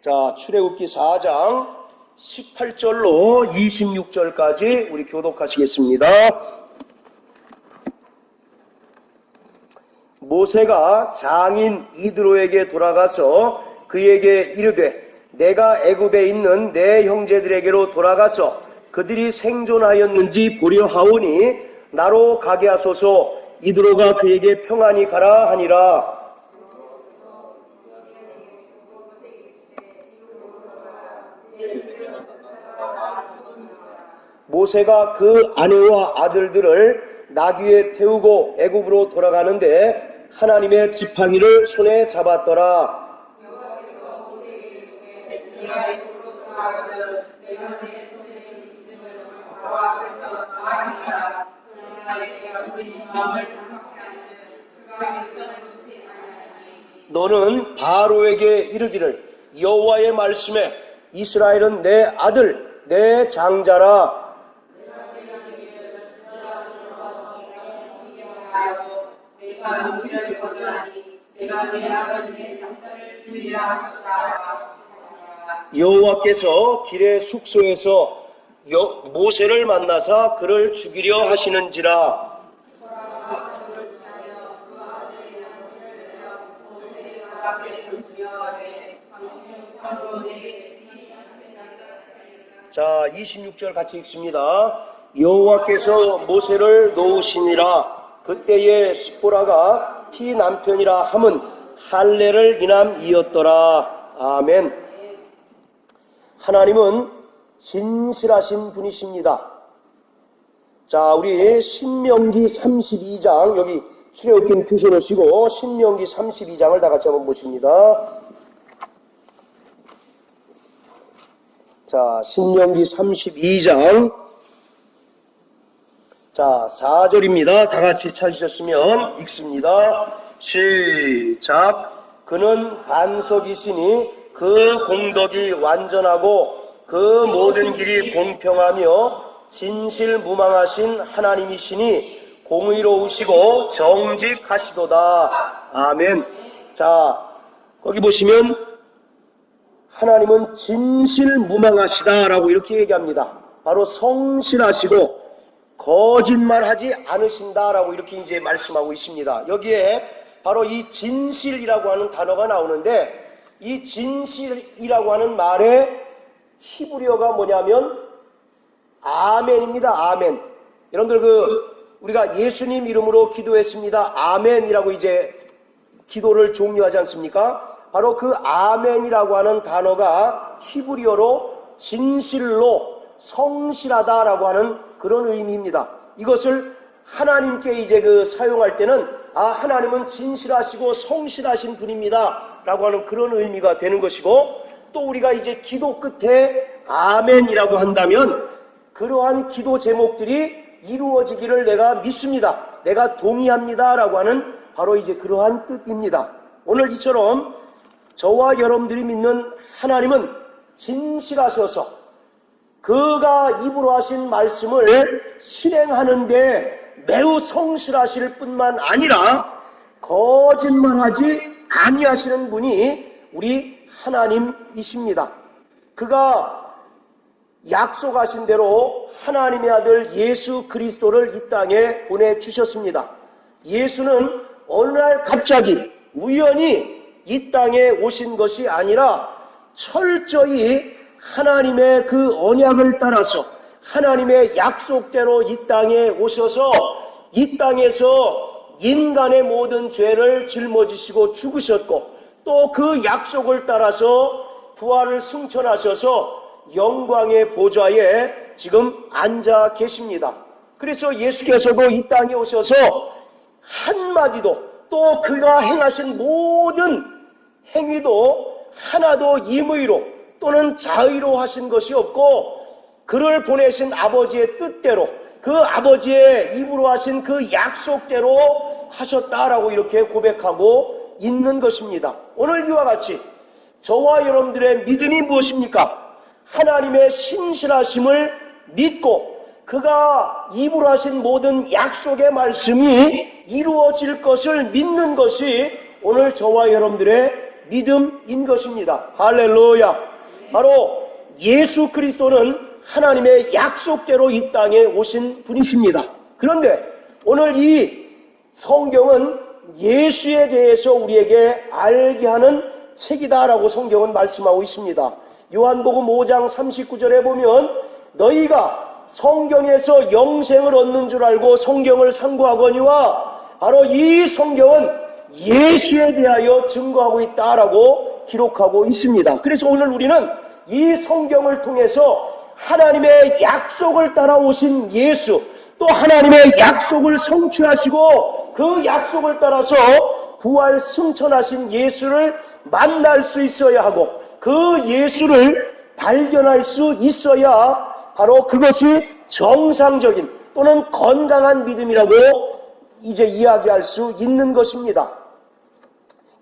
자, 출애굽기 4장 18절로 26절까지 우리 교독하시겠습니다. 모세가 장인 이드로에게 돌아가서 그에게 이르되 내가 애굽에 있는 내 형제들에게로 돌아가서 그들이 생존하였는지 보려 하오니 나로 가게 하소서. 이드로가 그에게 평안히 가라 하니라. 모세가 그 아내와 아들들을 나귀에 태우고 애굽으로 돌아가는데 하나님의 지팡이를 손에 잡았더라. 너는 바로에게 이르기를 여호와의 말씀에 이스라엘은 내 아들 내 장자라. 여호와께서 길의 숙소에서 모세를 만나사 그를 죽이려 하시는지라. 자, 26절 같이 읽습니다. 여호와께서 모세를 놓으시니라. 그때에 스포라가 피 남편이라 함은 할례를 인함이었더라. 아멘. 하나님은 진실하신 분이십니다. 자, 우리 신명기 32장, 여기 출애굽기 펴서 놓으시고 신명기 32장을 다 같이 한번 보십니다. 자, 신명기 32장, 자, 4절입니다. 다 같이 찾으셨으면 읽습니다. 시작. 그는 반석이시니 그 공덕이 완전하고 그 모든 길이 공평하며 진실무망하신 하나님이시니 공의로우시고 정직하시도다. 아멘. 자, 거기 보시면 하나님은 진실무망하시다라고 이렇게 얘기합니다. 바로 성실하시고 거짓말하지 않으신다라고 이렇게 이제 말씀하고 있습니다. 여기에 바로 이 진실이라고 하는 단어가 나오는데, 이 진실이라고 하는 말의 히브리어가 뭐냐면 아멘입니다. 아멘. 여러분들 우리가 예수님 이름으로 기도했습니다. 아멘이라고 이제 기도를 종료하지 않습니까? 바로 그 아멘이라고 하는 단어가 히브리어로 진실로 성실하다라고 하는 그런 의미입니다. 이것을 하나님께 이제 사용할 때는 하나님은 진실하시고 성실하신 분입니다 라고 하는 그런 의미가 되는 것이고, 또 우리가 이제 기도 끝에 아멘이라고 한다면 그러한 기도 제목들이 이루어지기를 내가 믿습니다, 내가 동의합니다 라고 하는 바로 이제 그러한 뜻입니다. 오늘 이처럼 저와 여러분들이 믿는 하나님은 진실하셔서 그가 입으로 하신 말씀을 실행하는데 매우 성실하실 뿐만 아니라 거짓말하지 아니하시는 분이 우리 하나님이십니다. 그가 약속하신 대로 하나님의 아들 예수 그리스도를 이 땅에 보내주셨습니다. 예수는 어느 날 갑자기 우연히 이 땅에 오신 것이 아니라 철저히 하나님의 그 언약을 따라서 하나님의 약속대로 이 땅에 오셔서 이 땅에서 인간의 모든 죄를 짊어지시고 죽으셨고, 또 그 약속을 따라서 부활을 승천하셔서 영광의 보좌에 지금 앉아 계십니다. 그래서 예수께서도 이 땅에 오셔서 한마디도, 또 그가 행하신 모든 행위도 하나도 임의로 또는 자의로 하신 것이 없고, 그를 보내신 아버지의 뜻대로, 그 아버지의 입으로 하신 그 약속대로 하셨다라고 이렇게 고백하고 있는 것입니다. 오늘 이와 같이 저와 여러분들의 믿음이 무엇입니까? 하나님의 신실하심을 믿고 그가 입으로 하신 모든 약속의 말씀이 이루어질 것을 믿는 것이 오늘 저와 여러분들의 믿음인 것입니다. 할렐루야. 바로 예수 그리스도는 하나님의 약속대로 이 땅에 오신 분이십니다. 그런데 오늘 이 성경은 예수에 대해서 우리에게 알게 하는 책이다라고 성경은 말씀하고 있습니다. 요한복음 5장 39절에 보면 너희가 성경에서 영생을 얻는 줄 알고 성경을 상고하거니와 바로 이 성경은 예수에 대하여 증거하고 있다라고 기록하고 있습니다. 그래서 오늘 우리는 이 성경을 통해서 하나님의 약속을 따라오신 예수, 또 하나님의 약속을 성취하시고 그 약속을 따라서 부활 승천하신 예수를 만날 수 있어야 하고 그 예수를 발견할 수 있어야 바로 그것이 정상적인 또는 건강한 믿음이라고 이제 이야기할 수 있는 것입니다.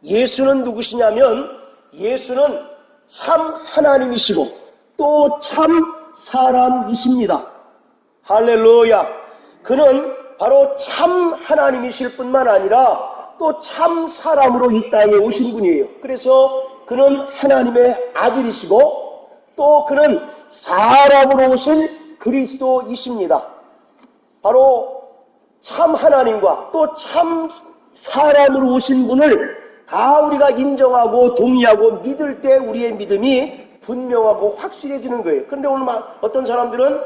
예수는 누구시냐면 예수는 참 하나님이시고 또 참 사람이십니다. 할렐루야. 그는 바로 참 하나님이실 뿐만 아니라 또 참 사람으로 이 땅에 오신 분이에요. 그래서 그는 하나님의 아들이시고 또 그는 사람으로 오신 그리스도이십니다. 바로 참 하나님과 또 참 사람으로 오신 분을 다 우리가 인정하고 동의하고 믿을 때 우리의 믿음이 분명하고 확실해지는 거예요. 그런데 오늘 어떤 사람들은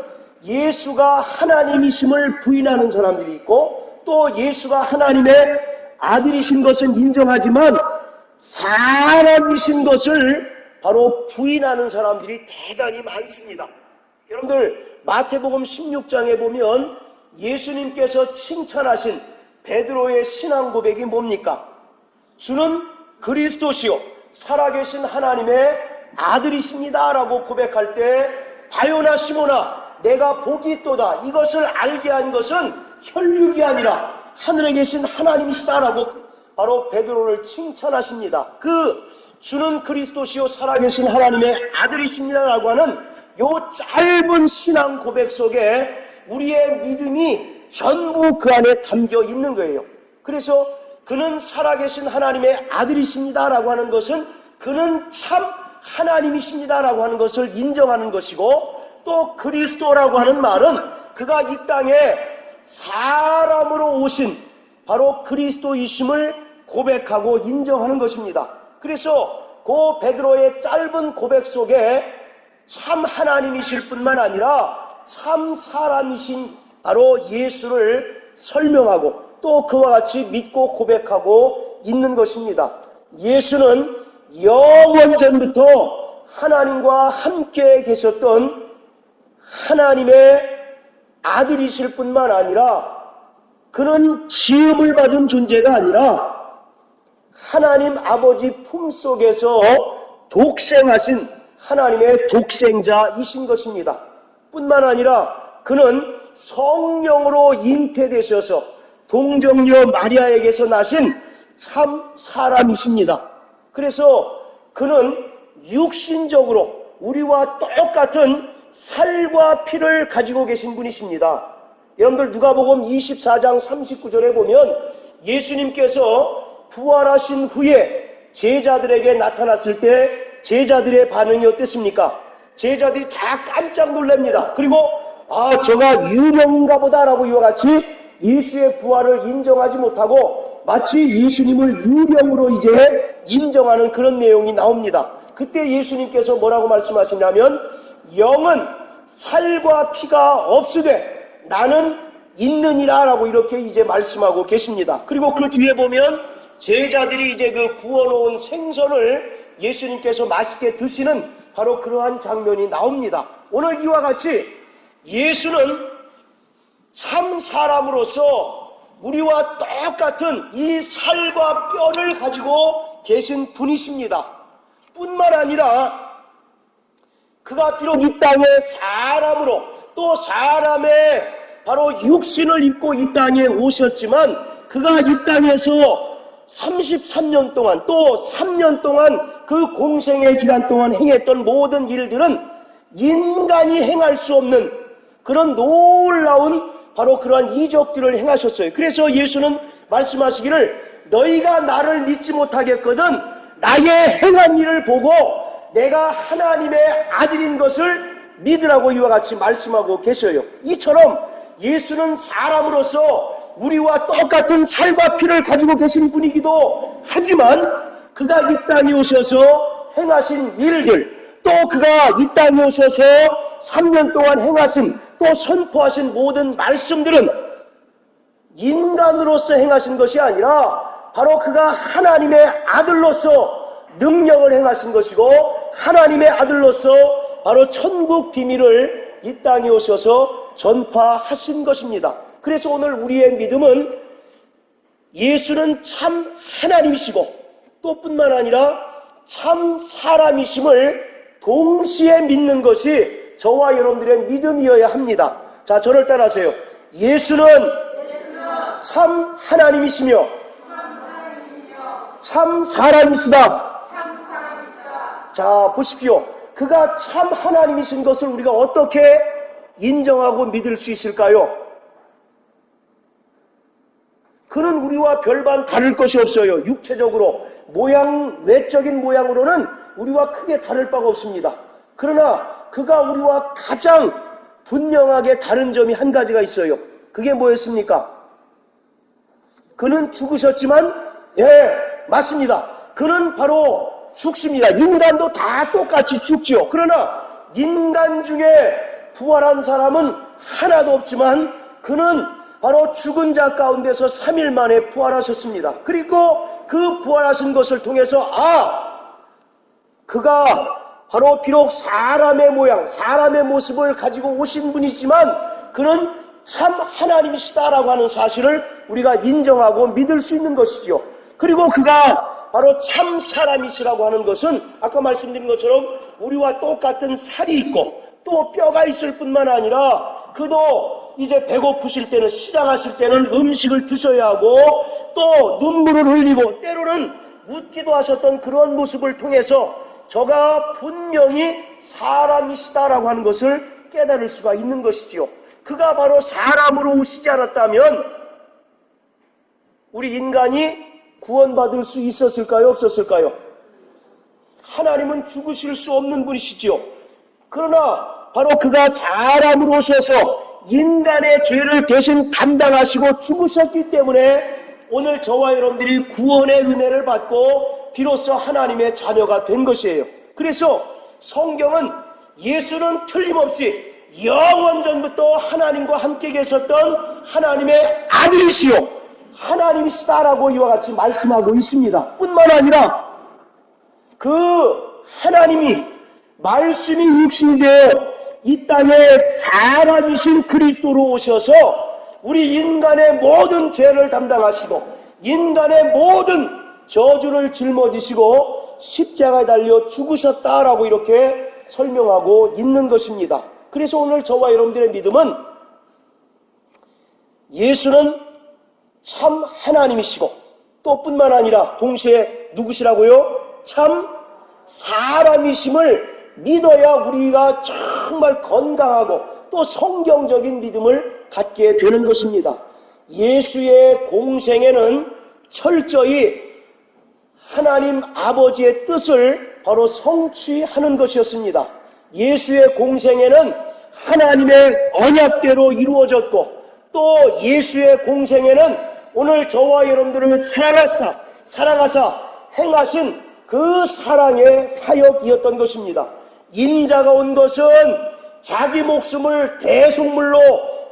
예수가 하나님이심을 부인하는 사람들이 있고 또 예수가 하나님의 아들이신 것은 인정하지만 사람이신 것을 바로 부인하는 사람들이 대단히 많습니다. 여러분들 마태복음 16장에 보면 예수님께서 칭찬하신 베드로의 신앙 고백이 뭡니까? 주는 그리스도시요 살아계신 하나님의 아들이십니다 라고 고백할 때 바요나 시모나 내가 복이 있도다 이것을 알게 한 것은 혈육이 아니라 하늘에 계신 하나님이시다 라고 바로 베드로를 칭찬하십니다. 그 주는 그리스도시요 살아계신 하나님의 아들이십니다 라고 하는 요 짧은 신앙 고백 속에 우리의 믿음이 전부 그 안에 담겨 있는 거예요. 그래서 그는 살아계신 하나님의 아들이십니다 라고 하는 것은 그는 참 하나님이십니다 라고 하는 것을 인정하는 것이고 또 그리스도라고 하는 말은 그가 이 땅에 사람으로 오신 바로 그리스도이심을 고백하고 인정하는 것입니다. 그래서 그 베드로의 짧은 고백 속에 참 하나님이실 뿐만 아니라 참 사람이신 바로 예수를 설명하고 또 그와 같이 믿고 고백하고 있는 것입니다. 예수는 영원전부터 하나님과 함께 계셨던 하나님의 아들이실 뿐만 아니라 그는 지음을 받은 존재가 아니라 하나님 아버지 품속에서 독생하신 하나님의 독생자이신 것입니다. 뿐만 아니라 그는 성령으로 잉태되셔서 동정녀 마리아에게서 나신 참 사람이십니다. 그래서 그는 육신적으로 우리와 똑같은 살과 피를 가지고 계신 분이십니다. 여러분들 누가복음 24장 39절에 보면 예수님께서 부활하신 후에 제자들에게 나타났을 때 제자들의 반응이 어땠습니까? 제자들이 다 깜짝 놀랍니다. 그리고 저가 유명인가 보다라고 이와 같이 예수의 부활을 인정하지 못하고 마치 예수님을 유령으로 이제 인정하는 그런 내용이 나옵니다. 그때 예수님께서 뭐라고 말씀하시냐면 영은 살과 피가 없으되 나는 있느니라 라고 이렇게 이제 말씀하고 계십니다. 그리고 그 뒤에 보면 제자들이 이제 그 구워놓은 생선을 예수님께서 맛있게 드시는 바로 그러한 장면이 나옵니다. 오늘 이와 같이 예수는 참 사람으로서 우리와 똑같은 이 살과 뼈를 가지고 계신 분이십니다. 뿐만 아니라 그가 비록 이 땅에 사람으로 또 사람의 바로 육신을 입고 이 땅에 오셨지만 그가 이 땅에서 33년 동안 또 3년 동안 그 공생의 기간 동안 행했던 모든 일들은 인간이 행할 수 없는 그런 놀라운 바로 그러한 이적들을 행하셨어요. 그래서 예수는 말씀하시기를 너희가 나를 믿지 못하겠거든 나의 행한 일을 보고 내가 하나님의 아들인 것을 믿으라고 이와 같이 말씀하고 계셔요. 이처럼 예수는 사람으로서 우리와 똑같은 살과 피를 가지고 계신 분이기도 하지만 그가 이 땅에 오셔서 행하신 일들, 또 그가 이 땅에 오셔서 3년 동안 행하신 또 선포하신 모든 말씀들은 인간으로서 행하신 것이 아니라 바로 그가 하나님의 아들로서 능력을 행하신 것이고 하나님의 아들로서 바로 천국 비밀을 이 땅에 오셔서 전파하신 것입니다. 그래서 오늘 우리의 믿음은 예수는 참 하나님이시고 또 뿐만 아니라 참 사람이심을 동시에 믿는 것이 저와 여러분들의 믿음이어야 합니다. 자, 저를 따라하세요. 예수는 참 하나님이시며 참 사람이시다. 자, 보십시오. 그가 참 하나님이신 것을 우리가 어떻게 인정하고 믿을 수 있을까요? 그는 우리와 별반 다를 것이 없어요. 육체적으로 외적인 모양으로는 우리와 크게 다를 바가 없습니다. 그러나 그가 우리와 가장 분명하게 다른 점이 한 가지가 있어요. 그게 뭐였습니까? 그는 죽으셨지만, 맞습니다. 그는 바로 죽습니다. 인간도 다 똑같이 죽죠. 그러나 인간 중에 부활한 사람은 하나도 없지만 그는 바로 죽은 자 가운데서 3일 만에 부활하셨습니다. 그리고 그 부활하신 것을 통해서 그가 바로 비록 사람의 모양, 사람의 모습을 가지고 오신 분이지만 그는 참 하나님이시다라고 하는 사실을 우리가 인정하고 믿을 수 있는 것이지요. 그리고 그가 바로 참 사람이시라고 하는 것은 아까 말씀드린 것처럼 우리와 똑같은 살이 있고 또 뼈가 있을 뿐만 아니라 그도 이제 배고프실 때는 시장 가실 때는 음식을 드셔야 하고 또 눈물을 흘리고 때로는 웃기도 하셨던 그런 모습을 통해서 저가 분명히 사람이시다라고 하는 것을 깨달을 수가 있는 것이지요. 그가 바로 사람으로 오시지 않았다면 우리 인간이 구원받을 수 있었을까요? 없었을까요? 하나님은 죽으실 수 없는 분이시지요. 그러나 바로 그가 사람으로 오셔서 인간의 죄를 대신 감당하시고 죽으셨기 때문에 오늘 저와 여러분들이 구원의 은혜를 받고 비로소 하나님의 자녀가 된 것이에요. 그래서 성경은 예수는 틀림없이 영원전부터 하나님과 함께 계셨던 하나님의 아들이시요 하나님이시다라고 이와 같이 말씀하고 있습니다. 뿐만 아니라 그 하나님이 말씀이 육신이 되어 이 땅에 사람이신 그리스도로 오셔서 우리 인간의 모든 죄를 담당하시고 인간의 모든 저주를 짊어지시고 십자가에 달려 죽으셨다라고 이렇게 설명하고 있는 것입니다. 그래서 오늘 저와 여러분들의 믿음은 예수는 참 하나님이시고 또 뿐만 아니라 동시에 누구시라고요? 참 사람이심을 믿어야 우리가 정말 건강하고 또 성경적인 믿음을 갖게 되는 것입니다. 예수의 공생애는 철저히 하나님 아버지의 뜻을 바로 성취하는 것이었습니다. 예수의 공생애는 하나님의 언약대로 이루어졌고 또 예수의 공생애는 오늘 저와 여러분들을 사랑하사 행하신 그 사랑의 사역이었던 것입니다. 인자가 온 것은 자기 목숨을 대속물로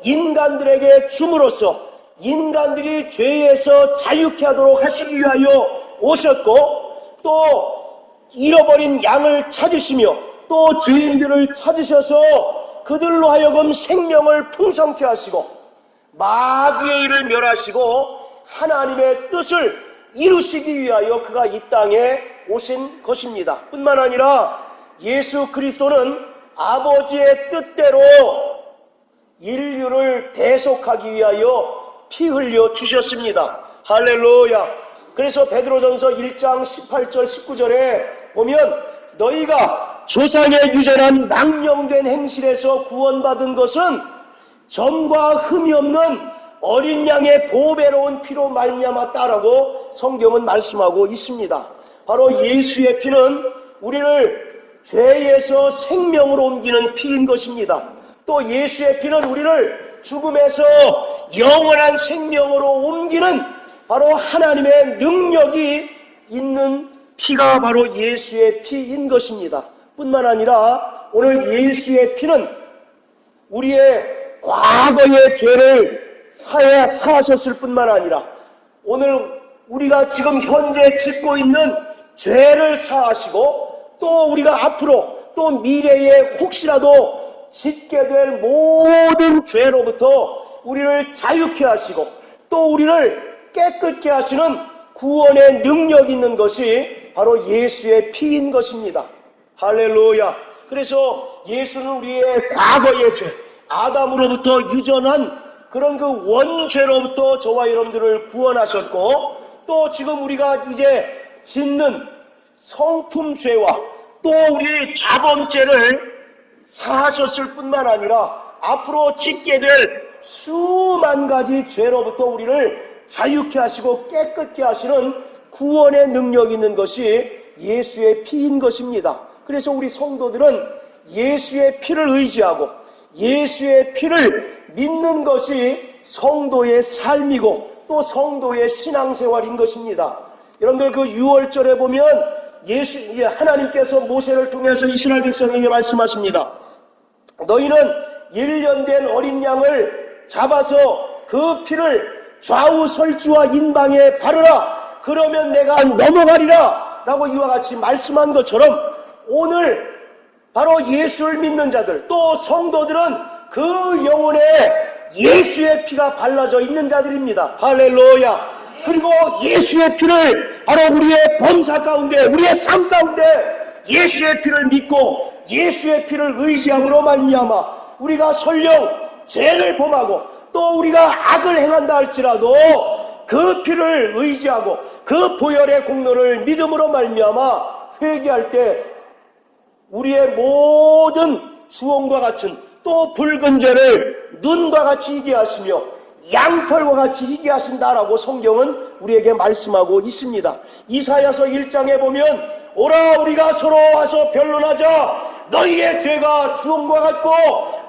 인간들에게 줌으로써 인간들이 죄에서 자유케 하도록 하시기 위하여 오셨고 또 잃어버린 양을 찾으시며 또 죄인들을 찾으셔서 그들로 하여금 생명을 풍성케 하시고 마귀의 일을 멸하시고 하나님의 뜻을 이루시기 위하여 그가 이 땅에 오신 것입니다. 뿐만 아니라 예수 그리스도는 아버지의 뜻대로 인류를 대속하기 위하여 피 흘려 주셨습니다. 할렐루야. 그래서 베드로전서 1장 18절 19절에 보면 너희가 조상의 유전한 망령된 행실에서 구원받은 것은 점과 흠이 없는 어린 양의 보배로운 피로 말미암았다라고 성경은 말씀하고 있습니다. 바로 예수의 피는 우리를 죄에서 생명으로 옮기는 피인 것입니다. 또 예수의 피는 우리를 죽음에서 영원한 생명으로 옮기는 바로 하나님의 능력이 있는 피가 바로 예수의 피인 것입니다. 뿐만 아니라 오늘 예수의 피는 우리의 과거의 죄를 사하셨을 뿐만 아니라 오늘 우리가 지금 현재 짓고 있는 죄를 사하시고 또 우리가 앞으로 또 미래에 혹시라도 짓게 될 모든 죄로부터 우리를 자유케 하시고 또 우리를 깨끗게 하시는 구원의 능력이 있는 것이 바로 예수의 피인 것입니다. 할렐루야. 그래서 예수는 우리의 과거의 죄, 아담으로부터 유전한 그런 그 원죄로부터 저와 여러분들을 구원하셨고 또 지금 우리가 이제 짓는 성품죄와 또 우리 자범죄를 사하셨을 뿐만 아니라 앞으로 짓게 될 수만 가지 죄로부터 우리를 자유케 하시고 깨끗게 하시는 구원의 능력이 있는 것이 예수의 피인 것입니다. 그래서 우리 성도들은 예수의 피를 의지하고 예수의 피를 믿는 것이 성도의 삶이고 또 성도의 신앙생활인 것입니다. 여러분들 그 6월절에 보면 하나님께서 모세를 통해서 이스라엘 백성에게 말씀하십니다. 너희는 1년 된 어린 양을 잡아서 그 피를 좌우 설주와 인방에 바르라. 그러면 내가 넘어가리라. 라고 이와 같이 말씀한 것처럼 오늘 바로 예수를 믿는 자들 또 성도들은 그 영혼에 예수의 피가 발라져 있는 자들입니다. 할렐루야. 그리고 예수의 피를 바로 우리의 범사 가운데 우리의 삶 가운데 예수의 피를 믿고 예수의 피를 의지함으로 말미암아 우리가 설령 죄를 범하고 또 우리가 악을 행한다 할지라도 그 피를 의지하고 그 보혈의 공로를 믿음으로 말미암아 회개할 때 우리의 모든 주홍과 같은 또 붉은 죄를 눈과 같이 희게 하시며 양털과 같이 희게 하신다라고 성경은 우리에게 말씀하고 있습니다. 이사야서 1장에 보면 오라 우리가 서로 와서 변론하자. 너희의 죄가 주홍과 같고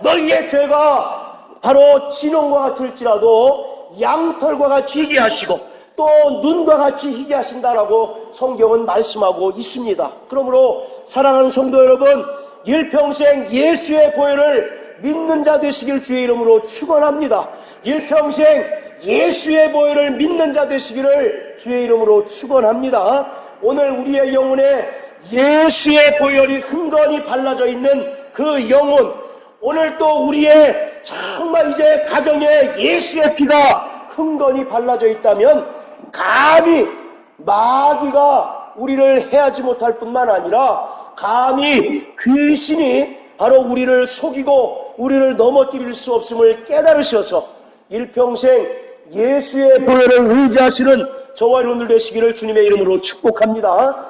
너희의 죄가 바로 진홍과 같을지라도 양털과 같이 희게 하시고 또 눈과 같이 희게 하신다라고 성경은 말씀하고 있습니다. 그러므로 사랑하는 성도 여러분, 일평생 예수의 보혈을 믿는 자 되시길 주의 이름으로 축원합니다. 일평생 예수의 보혈을 믿는 자 되시기를 주의 이름으로 축원합니다. 오늘 우리의 영혼에 예수의 보혈이 흥건히 발라져 있는 그 영혼, 오늘 또 우리의 정말 이제 가정에 예수의 피가 흥건히 발라져 있다면 감히 마귀가 우리를 해하지 못할 뿐만 아니라 감히 귀신이 바로 우리를 속이고 우리를 넘어뜨릴 수 없음을 깨달으셔서 일평생 예수의 보혈을 의지하시는 저와 여러분들 되시기를 주님의 이름으로 축복합니다.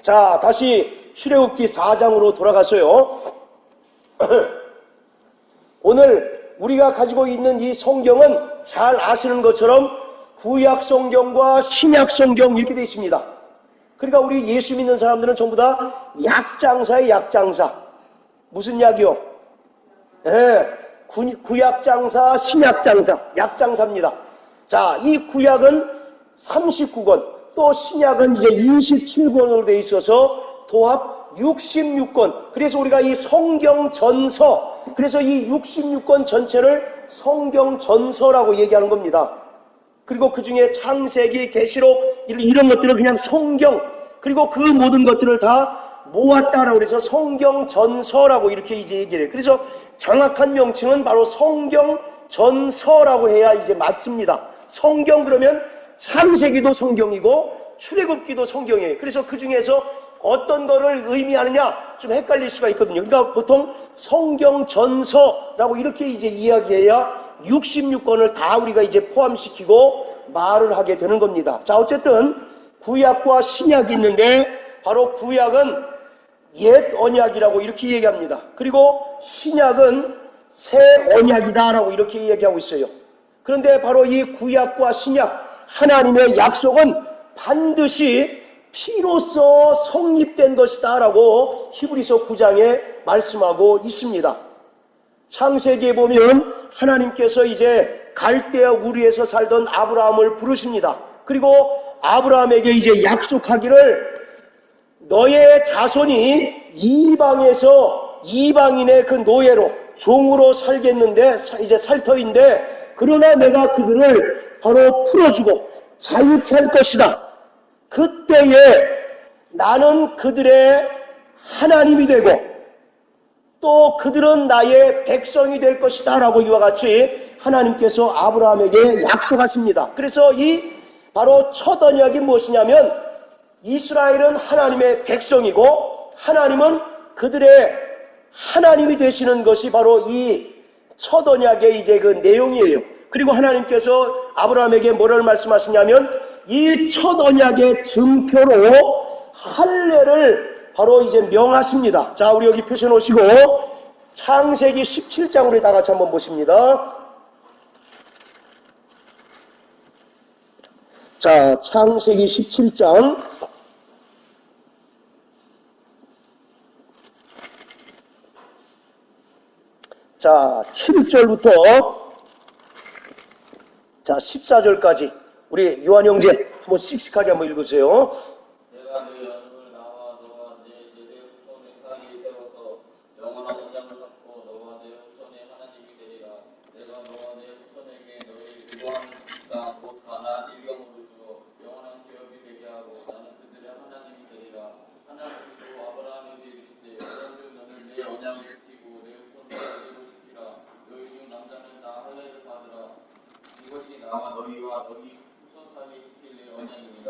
자, 다시 출애굽기 4장으로 돌아가서요. 오늘 우리가 가지고 있는 이 성경은 잘 아시는 것처럼 구약 성경과 신약 성경 이렇게 되어 있습니다. 그러니까 우리 예수 믿는 사람들은 전부 다 약장사의 약장사. 무슨 약이요? 네, 구약장사, 신약장사, 약장사입니다. 자, 이 구약은 39권, 또 신약은 이제 27권으로 되어 있어서 도합 66권. 그래서 우리가 이 성경 전서, 그래서 이 66권 전체를 성경 전서라고 얘기하는 겁니다. 그리고 그 중에 창세기, 계시록 이런 것들은 그냥 성경, 그리고 그 모든 것들을 다 모았다라고 그래서 성경 전서라고 이렇게 이제 얘기를 해요. 그래서 정확한 명칭은 바로 성경 전서라고 해야 이제 맞습니다. 성경 그러면 창세기도 성경이고 출애굽기도 성경이에요. 그래서 그 중에서 어떤 거를 의미하느냐 좀 헷갈릴 수가 있거든요. 그러니까 보통 성경 전서라고 이렇게 이제 이야기해야 66권을 다 우리가 이제 포함시키고 말을 하게 되는 겁니다. 자, 어쨌든 구약과 신약이 있는데 바로 구약은 옛 언약이라고 이렇게 얘기합니다. 그리고 신약은 새 언약이다라고 이렇게 얘기하고 있어요. 그런데 바로 이 구약과 신약, 하나님의 약속은 반드시 피로써 성립된 것이다 라고 히브리서 9장에 말씀하고 있습니다. 창세기에 보면 하나님께서 이제 갈대아 우르에서 살던 아브라함을 부르십니다. 그리고 아브라함에게 이제 약속하기를 너의 자손이 이방인의 그 노예로 종으로 살겠는데 이제 살 터인데 그러나 내가 그들을 바로 풀어주고 자유케 할 것이다. 그때에 나는 그들의 하나님이 되고 또 그들은 나의 백성이 될 것이다 라고 이와 같이 하나님께서 아브라함에게 약속하십니다. 그래서 이 바로 첫 언약이 무엇이냐면 이스라엘은 하나님의 백성이고 하나님은 그들의 하나님이 되시는 것이 바로 이 첫 언약의 이제 그 내용이에요. 그리고 하나님께서 아브라함에게 뭐를 말씀하시냐면 이 첫 언약의 증표로 할례를 바로 이제 명하십니다. 자, 우리 여기 표시해 놓으시고 창세기 17장으로 다 같이 한번 보십니다. 자, 창세기 17장 자, 7절부터 자, 14절까지 우리 요한 형제 한번 씩씩하게 한번 읽으세요. 내가 네 연을 나와 너와 네 제대 후손의 사이에 세워서 영원한 언약을 삼고 너와 네 후손의 하나님이 되리라. 내가 너와 내 후손에게 너희 의도하는 땅 곧 가나안 일경으로 주어 영원한 기업이 되게 하고 나는 그들의 하나님이 되리라. 하나님께서 아브라함에게 이르시되 그런즉 너는 내 언약을 지키고 내 후손의 의대로 지키라. 너희 중 남자는 다 할례를 받으라. 이것이 나와 너희와 너희 후손 사이에 지킬 내 언약이니라.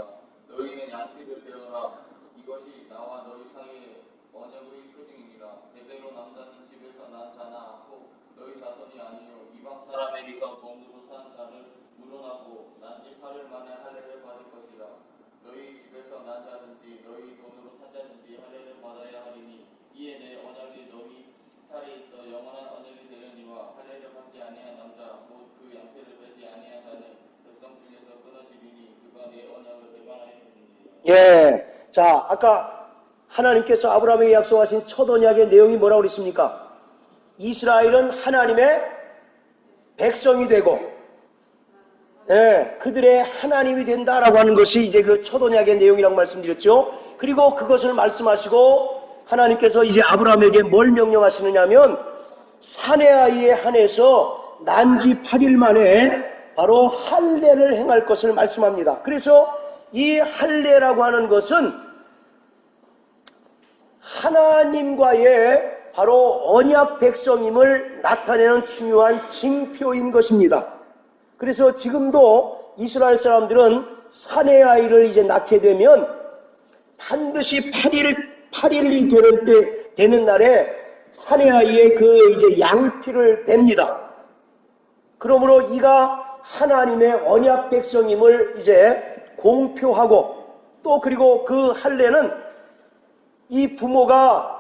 너희는 양피를 베어라. 이것이 나와 너희 사이의 언약의 표징이니라. 대대로 남자는 집에서 난 자나 하고 너희 자손이 아니요 이방 사람에게서 돈으로 산 자를 물어나고 난지 8일 만에 할례를 받을 것이라. 너희 집에서 난 자든지 너희 돈으로 산 자든지 할례를 받아야 하리니 이에 내 언약이 너희 살에 있어 영원한 언약이 되려니와 할례를 받지 아니한 남자 곧 그 양피를 베지 아니한 자는 백성 중에서 끊어지리니 그가 내 언약을 배반하였으니. 예. 자, 아까 하나님께서 아브라함에게 약속하신 첫 언약의 내용이 뭐라고 그랬습니까? 이스라엘은 하나님의 백성이 되고, 예, 그들의 하나님이 된다라고 하는 것이 이제 그 첫 언약의 내용이라고 말씀드렸죠. 그리고 그것을 말씀하시고 하나님께서 이제 아브라함에게 뭘 명령하시느냐면 사내아이에 한해서 난지 8일 만에 바로 할례를 행할 것을 말씀합니다. 그래서 이 할례라고 하는 것은 하나님과의 바로 언약 백성임을 나타내는 중요한 징표인 것입니다. 그래서 지금도 이스라엘 사람들은 사내아이를 이제 낳게 되면 반드시 8일이 되는 날에 사내아이의 그 이제 양피를 뺍니다. 그러므로 이가 하나님의 언약 백성임을 이제 공표하고 또 그리고 그 할례는 이 부모가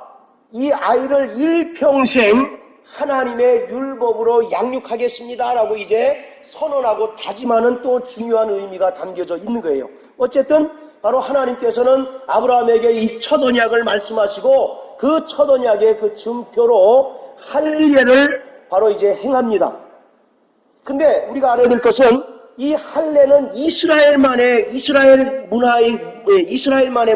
이 아이를 일평생 하나님의 율법으로 양육하겠습니다라고 이제 선언하고 다짐하는 또 중요한 의미가 담겨져 있는 거예요. 어쨌든 바로 하나님께서는 아브라함에게 이 첫 언약을 말씀하시고 그 첫 언약의 그 증표로 할례를 바로 이제 행합니다. 근데 우리가 알아야 될 것은 이 할례는 이스라엘만의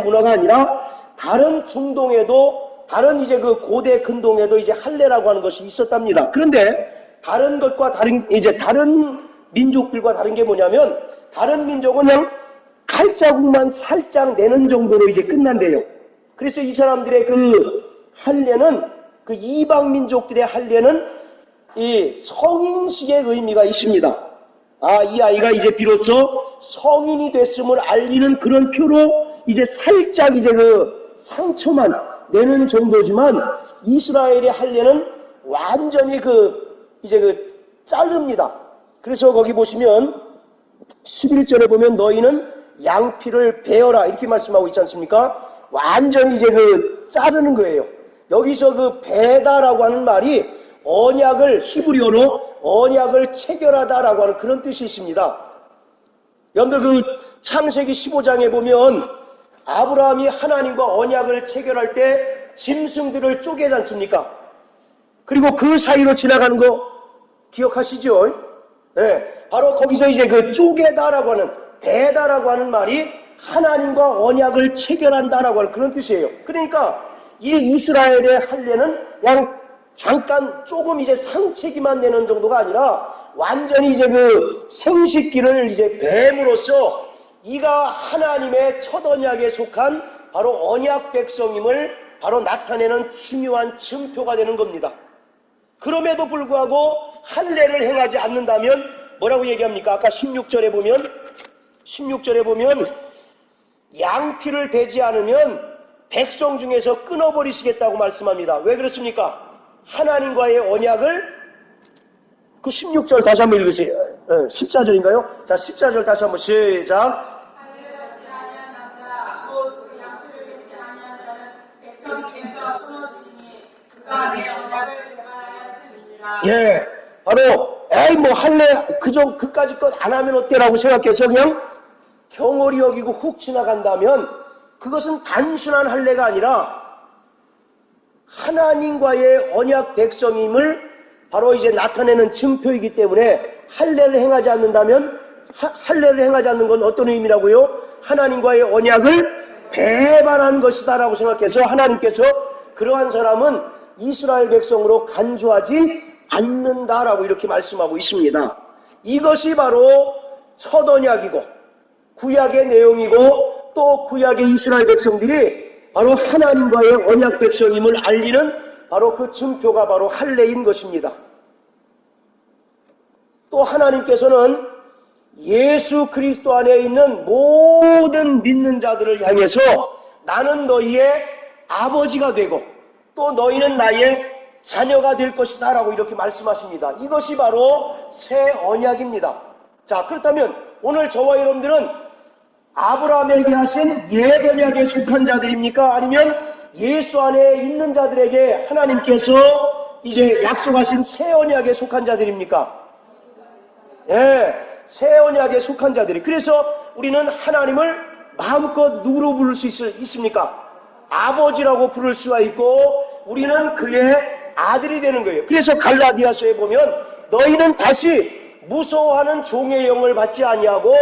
문화가 아니라 다른 중동에도 다른 이제 그 고대 근동에도 이제 할례라고 하는 것이 있었답니다. 그런데 다른 민족들과 다른 게 뭐냐면 다른 민족은 그냥 칼자국만 살짝 내는 정도로 이제 끝난대요. 그래서 이 사람들의 그 할례는 그 이방 민족들의 할례는 이 성인식의 의미가 있습니다. 아, 이 아이가 이제 비로소 성인이 됐음을 알리는 그런 표로 이제 살짝 이제 그 상처만 내는 정도지만 이스라엘의 할례는 완전히 자릅니다. 그래서 거기 보시면 11절에 보면 너희는 양피를 베어라 이렇게 말씀하고 있지 않습니까? 완전히 이제 자르는 거예요. 여기서 그 베다라고 하는 말이 히브리어로 언약을 체결하다라고 하는 그런 뜻이 있습니다. 여러분들 그 창세기 15장에 보면 아브라함이 하나님과 언약을 체결할 때 짐승들을 쪼개지 않습니까? 그리고 그 사이로 지나가는 거 기억하시죠? 예, 바로 거기서 이제 그 쪼개다라고 하는, 배다라고 하는 말이 하나님과 언약을 체결한다라고 하는 그런 뜻이에요. 그러니까 이 이스라엘의 할례는 그냥 잠깐 조금 이제 상체기만 내는 정도가 아니라 완전히 이제 그 생식기를 이제 뱀으로써 이가 하나님의 첫 언약에 속한 바로 언약 백성임을 바로 나타내는 중요한 징표가 되는 겁니다. 그럼에도 불구하고 할례를 행하지 않는다면 뭐라고 얘기합니까? 아까 16절에 보면 양피를 베지 않으면 백성 중에서 끊어버리시겠다고 말씀합니다. 왜 그렇습니까? 하나님과의 언약을, 그 16절 다시 한번 읽으세요. 14절인가요? 자, 14절 다시 한번 시작. 예, 바로 뭐 할래 그까지 것 안 하면 어때라고 생각해서 그냥 경홀히 여기고 훅 지나간다면 그것은 단순한 할례가 아니라 하나님과의 언약 백성임을 바로 이제 나타내는 증표이기 때문에 할례를 행하지 않는다면, 할례를 행하지 않는 건 어떤 의미라고요? 하나님과의 언약을 배반한 것이다라고 생각해서 하나님께서 그러한 사람은 이스라엘 백성으로 간주하지 않는다라고 이렇게 말씀하고 있습니다. 이것이 바로 첫 언약이고 구약의 내용이고 또 구약의 이스라엘 백성들이 바로 하나님과의 언약 백성임을 알리는 바로 그 증표가 바로 할례인 것입니다. 또 하나님께서는 예수 그리스도 안에 있는 모든 믿는 자들을 향해서 나는 너희의 아버지가 되고 또 너희는 나의 자녀가 될 것이다 라고 이렇게 말씀하십니다. 이것이 바로 새 언약입니다. 자, 그렇다면 오늘 저와 여러분들은 아브라함에게 하신 옛 언약에 속한 자들입니까? 아니면 예수 안에 있는 자들에게 하나님께서 이제 약속하신 새 언약에 속한 자들입니까? 예, 새 언약에 속한 자들이. 그래서 우리는 하나님을 마음껏 누구로 부를 수 있습니까? 아버지라고 부를 수가 있고 우리는 그의 아들이 되는 거예요. 그래서 갈라디아서에 보면 너희는 다시 무서워하는 종의 영을 받지 아니하고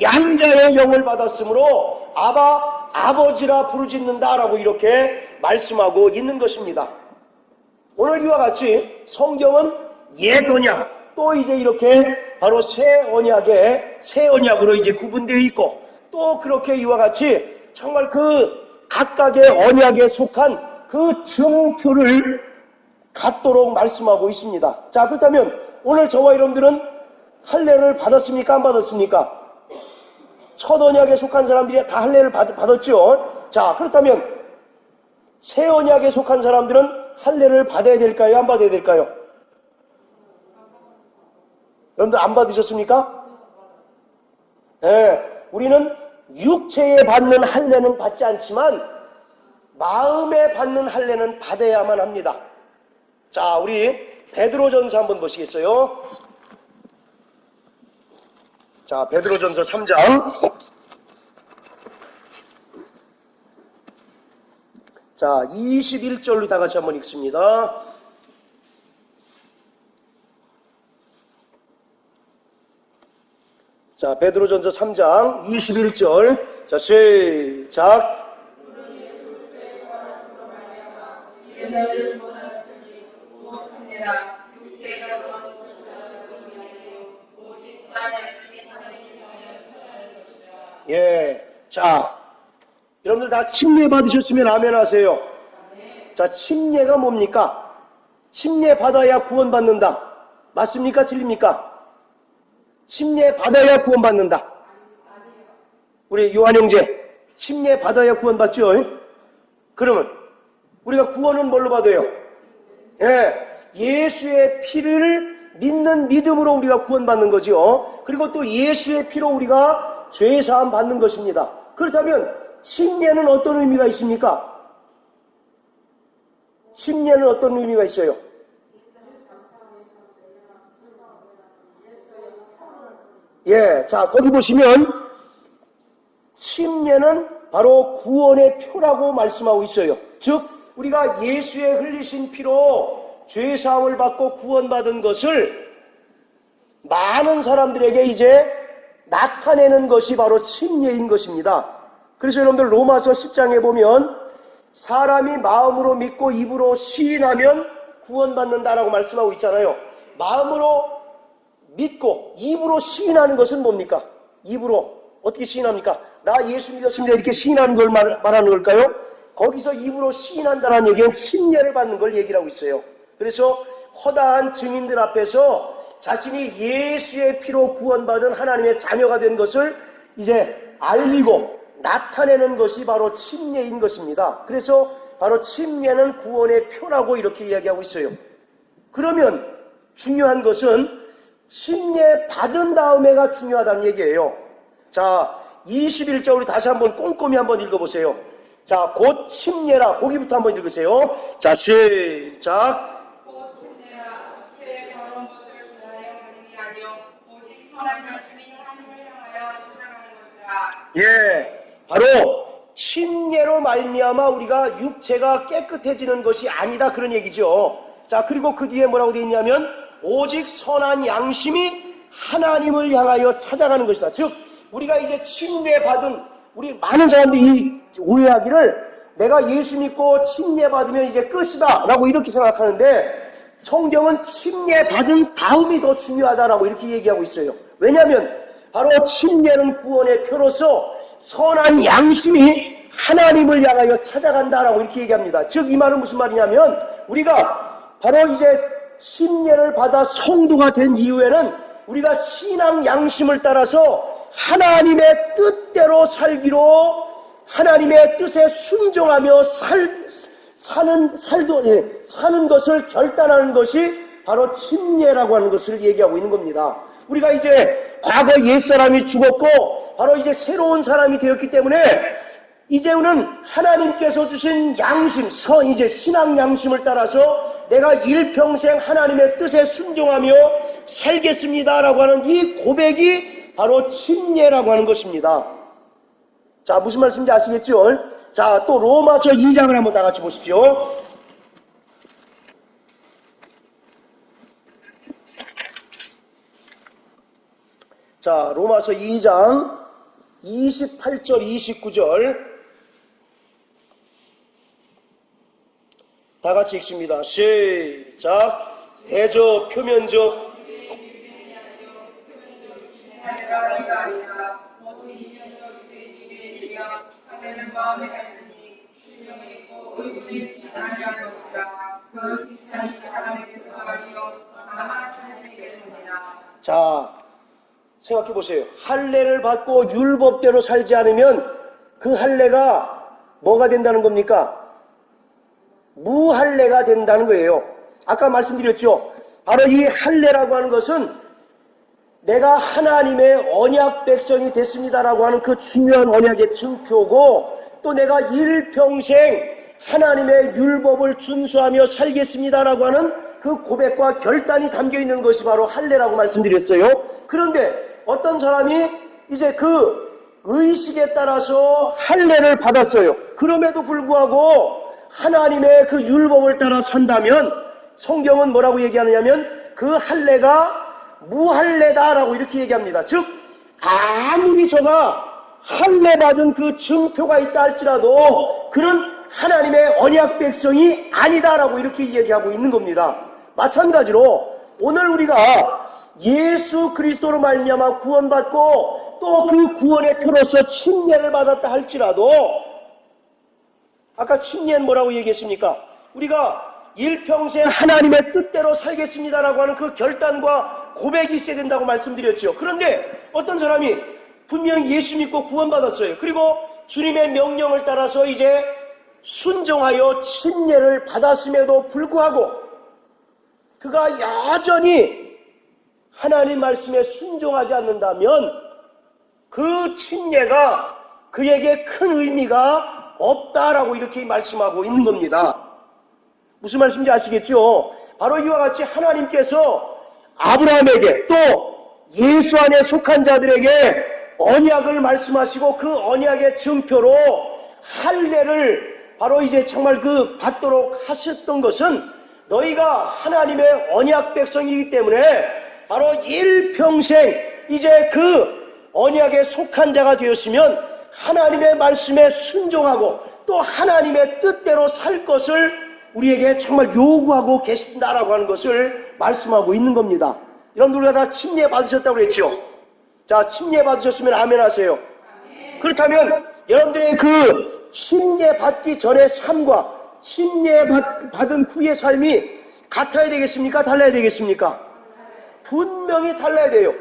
양자의 영을 받았으므로 아바 아버지라 부르짖는다라고 이렇게 말씀하고 있는 것입니다. 오늘 이와 같이 성경은 옛 언약 또 이제 이렇게 바로 새 언약으로 이제 구분되어 있고 또 그렇게 이와 같이 정말 그 각각의 언약에 속한 그 증표를 갖도록 말씀하고 있습니다. 자, 그렇다면 오늘 저와 여러분들은 할례를 받았습니까? 안 받았습니까? 첫 언약에 속한 사람들이 다 할례를 받았죠. 자, 그렇다면 새 언약에 속한 사람들은 할례를 받아야 될까요? 안 받아야 될까요? 여러분들 안 받으셨습니까? 네, 우리는 육체에 받는 할례는 받지 않지만 마음에 받는 할례는 받아야만 합니다. 자, 우리 베드로전서 한번 보시겠어요? 자, 베드로전서 3장. 자, 21절로 다 같이 한번 읽습니다. 자, 베드로전서 3장 21절. 자, 시작. 예. 자, 여러분들 다 침례 받으셨으면 아멘 하세요. 자, 침례가 뭡니까? 침례 받아야 구원받는다. 맞습니까? 틀립니까? 침례 받아야 구원받는다. 우리 요한 형제, 침례 받아야 구원받죠? 그러면 우리가 구원은 뭘로 받아요? 예, 예수의 피를 믿는 믿음으로 우리가 구원받는 거죠. 그리고 또 예수의 피로 우리가 죄사함 받는 것입니다. 그렇다면 침례는 어떤 의미가 있습니까? 침례는 어떤 의미가 있어요? 예, 자, 거기 보시면 침례는 바로 구원의 표라고 말씀하고 있어요. 즉 우리가 예수의 흘리신 피로 죄사함을 받고 구원받은 것을 많은 사람들에게 이제 나타내는 것이 바로 침례인 것입니다. 그래서 여러분들 로마서 10장에 보면 사람이 마음으로 믿고 입으로 시인하면 구원받는다라고 말씀하고 있잖아요. 마음으로 믿고 입으로 시인하는 것은 뭡니까? 입으로 어떻게 시인합니까? 나 예수 믿었습니다 이렇게 시인하는 걸 말하는 걸까요? 거기서 입으로 시인한다는 얘기는 침례를 받는 걸 얘기를 하고 있어요. 그래서 허다한 증인들 앞에서 자신이 예수의 피로 구원받은 하나님의 자녀가 된 것을 이제 알리고 나타내는 것이 바로 침례인 것입니다. 그래서 바로 침례는 구원의 표라고 이렇게 이야기하고 있어요. 그러면 중요한 것은 침례 받은 다음에가 중요하다는 얘기예요. 자, 21절 우리 다시 한번 꼼꼼히 한번 읽어보세요. 자, 곧 침례라. 거기부터 한번 읽으세요. 자, 시작. 예, 바로 침례로 말미암아 우리가 육체가 깨끗해지는 것이 아니다 그런 얘기죠. 자, 그리고 그 뒤에 뭐라고 되어 있냐면 오직 선한 양심이 하나님을 향하여 찾아가는 것이다. 즉 우리가 이제 침례 받은 우리 많은 사람들이 오해하기를 내가 예수 믿고 침례 받으면 이제 끝이다 라고 이렇게 생각하는데 성경은 침례 받은 다음이 더 중요하다라고 이렇게 얘기하고 있어요. 왜냐하면 바로 침례는 구원의 표로서 선한 양심이 하나님을 향하여 찾아간다라고 이렇게 얘기합니다. 즉 이 말은 무슨 말이냐면 우리가 바로 이제 침례를 받아 성도가 된 이후에는 우리가 신앙 양심을 따라서 하나님의 뜻대로 살기로 하나님의 뜻에 순종하며 사는 것을 결단하는 것이 바로 침례라고 하는 것을 얘기하고 있는 겁니다. 우리가 이제 과거 옛사람이 죽었고 바로 이제 새로운 사람이 되었기 때문에 이제는 하나님께서 주신 양심, 이제 신앙 양심을 따라서 내가 일평생 하나님의 뜻에 순종하며 살겠습니다라고 하는 이 고백이 바로 침례라고 하는 것입니다. 자, 무슨 말씀인지 아시겠죠? 자, 또 로마서 2장을 한번 다 같이 보십시오. 자, 로마서 2장 28절 29절 다 같이 읽습니다. 시작. 대저 표면적 자, 생각해 보세요. 할례를 받고 율법대로 살지 않으면 그 할례가 뭐가 된다는 겁니까? 무할례가 된다는 거예요. 아까 말씀드렸죠. 바로 이 할례라고 하는 것은 내가 하나님의 언약 백성이 됐습니다라고 하는 그 중요한 언약의 증표고 또 내가 일평생 하나님의 율법을 준수하며 살겠습니다라고 하는 그 고백과 결단이 담겨 있는 것이 바로 할례라고 말씀드렸어요. 그런데 어떤 사람이 이제 그 의식에 따라서 할례를 받았어요. 그럼에도 불구하고 하나님의 그 율법을 따라 산다면 성경은 뭐라고 얘기하느냐면 그 할례가 무할례다라고 이렇게 얘기합니다. 즉 아무리 저가 할례 받은 그 증표가 있다 할지라도 그는 하나님의 언약 백성이 아니다라고 이렇게 얘기하고 있는 겁니다. 마찬가지로 오늘 우리가 예수 그리스도로 말미암아 구원받고 또 그 구원의 표로서 침례를 받았다 할지라도 아까 침례는 뭐라고 얘기했습니까? 우리가 일평생 하나님의 뜻대로 살겠습니다라고 하는 그 결단과 고백이 있어야 된다고 말씀드렸죠. 그런데 어떤 사람이 분명히 예수 믿고 구원받았어요. 그리고 주님의 명령을 따라서 이제 순종하여 침례를 받았음에도 불구하고 그가 여전히 하나님 말씀에 순종하지 않는다면 그 침례가 그에게 큰 의미가 없다라고 이렇게 말씀하고 있는 겁니다. 무슨 말씀인지 아시겠죠? 바로 이와 같이 하나님께서 아브라함에게 또 예수 안에 속한 자들에게 언약을 말씀하시고 그 언약의 증표로 할례를 바로 이제 정말 받도록 하셨던 것은 너희가 하나님의 언약 백성이기 때문에 바로 일평생 이제 그 언약에 속한 자가 되었으면 하나님의 말씀에 순종하고 또 하나님의 뜻대로 살 것을 우리에게 정말 요구하고 계신다라고 하는 것을 말씀하고 있는 겁니다. 여러분들 다 침례 받으셨다고 그랬죠? 자, 침례 받으셨으면 아멘 하세요. 그렇다면 여러분들의 그 침례 받기 전의 삶과 침례 받은 후의 삶이 같아야 되겠습니까? 달라야 되겠습니까? 분명히 달라야 돼요.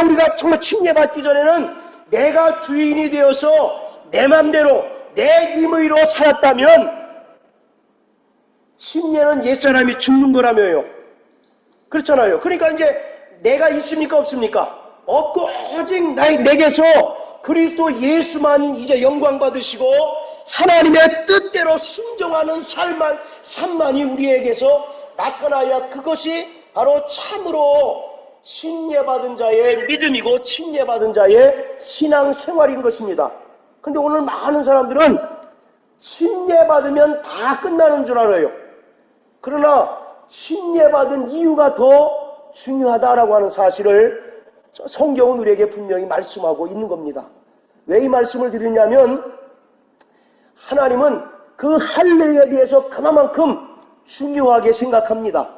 우리가 정말 침례 받기 전에는 내가 주인이 되어서 내 맘대로 내 임의로 살았다면 침례는 옛사람이 죽는 거라며요. 그렇잖아요. 그러니까 이제 내가 있습니까? 없습니까? 없고 오직 내게서 그리스도 예수만 이제 영광 받으시고 하나님의 뜻대로 순종하는 삶만이 우리에게서 나타나야 그것이 바로 참으로 침례받은 자의 믿음이고 침례받은 자의 신앙생활인 것입니다. 근데 오늘 많은 사람들은 침례받으면 다 끝나는 줄 알아요. 그러나 침례받은 이유가 더 중요하다라고 하는 사실을 성경은 우리에게 분명히 말씀하고 있는 겁니다. 왜 이 말씀을 드리냐면 하나님은 그 할례에 비해서 그만큼 중요하게 생각합니다.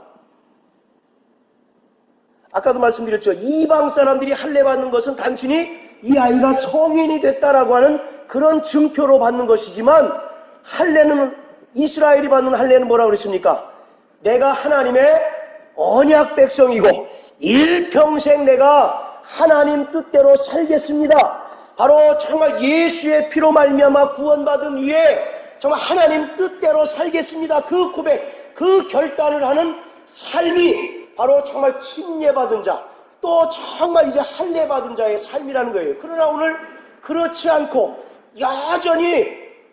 아까도 말씀드렸죠. 이방 사람들이 할례 받는 것은 단순히 이 아이가 성인이 됐다라고 하는 그런 증표로 받는 것이지만 할례는 이스라엘이 받는 할례는 뭐라고 그랬습니까? 내가 하나님의 언약 백성이고 일평생 내가 하나님 뜻대로 살겠습니다. 바로 정말 예수의 피로 말미암아 구원받은 이에 정말 하나님 뜻대로 살겠습니다. 그 고백, 그 결단을 하는 삶이 바로 정말 침례받은 자, 또 정말 이제 할례받은 자의 삶이라는 거예요. 그러나 오늘 그렇지 않고 여전히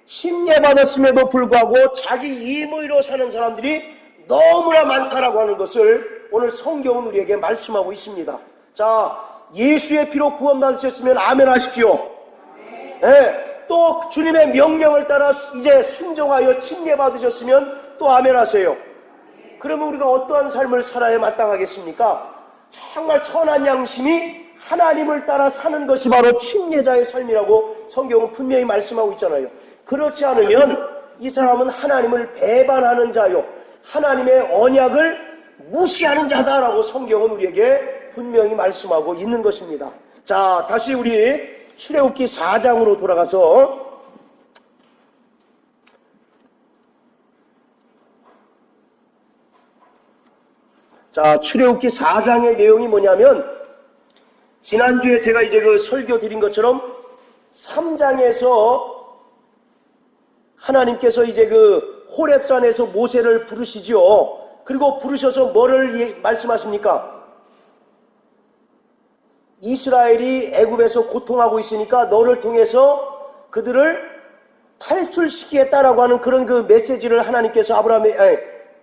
침례받았음에도 불구하고 자기 임의로 사는 사람들이 너무나 많다라고 하는 것을 오늘 성경은 우리에게 말씀하고 있습니다. 자, 예수의 피로 구원받으셨으면 아멘 하십시오. 네, 또 주님의 명령을 따라 이제 순종하여 침례받으셨으면 또 아멘 하세요. 그러면 우리가 어떠한 삶을 살아야 마땅하겠습니까? 정말 선한 양심이 하나님을 따라 사는 것이 바로 침례자의 삶이라고 성경은 분명히 말씀하고 있잖아요. 그렇지 않으면 이 사람은 하나님을 배반하는 자요, 하나님의 언약을 무시하는 자다라고 성경은 우리에게 분명히 말씀하고 있는 것입니다. 자, 다시 우리 출애굽기 4장으로 돌아가서 자, 출애굽기 4장의 내용이 뭐냐면 지난주에 제가 이제 그 설교 드린 것처럼 3장에서 하나님께서 이제 그 호렙산에서 모세를 부르시죠. 그리고 부르셔서 뭐를 말씀하십니까? 이스라엘이 애굽에서 고통하고 있으니까 너를 통해서 그들을 탈출시키겠다라고 하는 그런 그 메시지를 하나님께서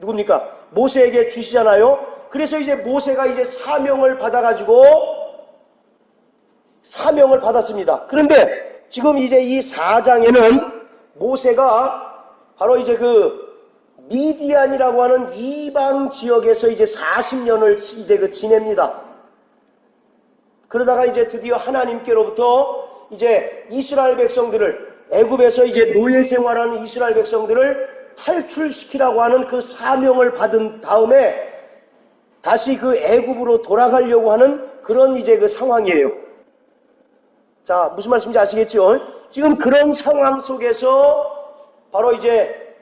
누굽니까? 모세에게 주시잖아요. 그래서 이제 모세가 이제 사명을 받았습니다. 그런데 지금 이제 이 4장에는 모세가 바로 이제 그 미디안이라고 하는 이방 지역에서 이제 40년을 이제 지냅니다. 그러다가 이제 드디어 하나님께로부터 이제 이스라엘 백성들을 애굽에서 이제 노예 생활하는 이스라엘 백성들을 탈출시키라고 하는 그 사명을 받은 다음에 다시 그 애굽으로 돌아가려고 하는 그런 이제 그 상황이에요. 자, 무슨 말씀인지 아시겠죠? 지금 그런 상황 속에서 바로 이제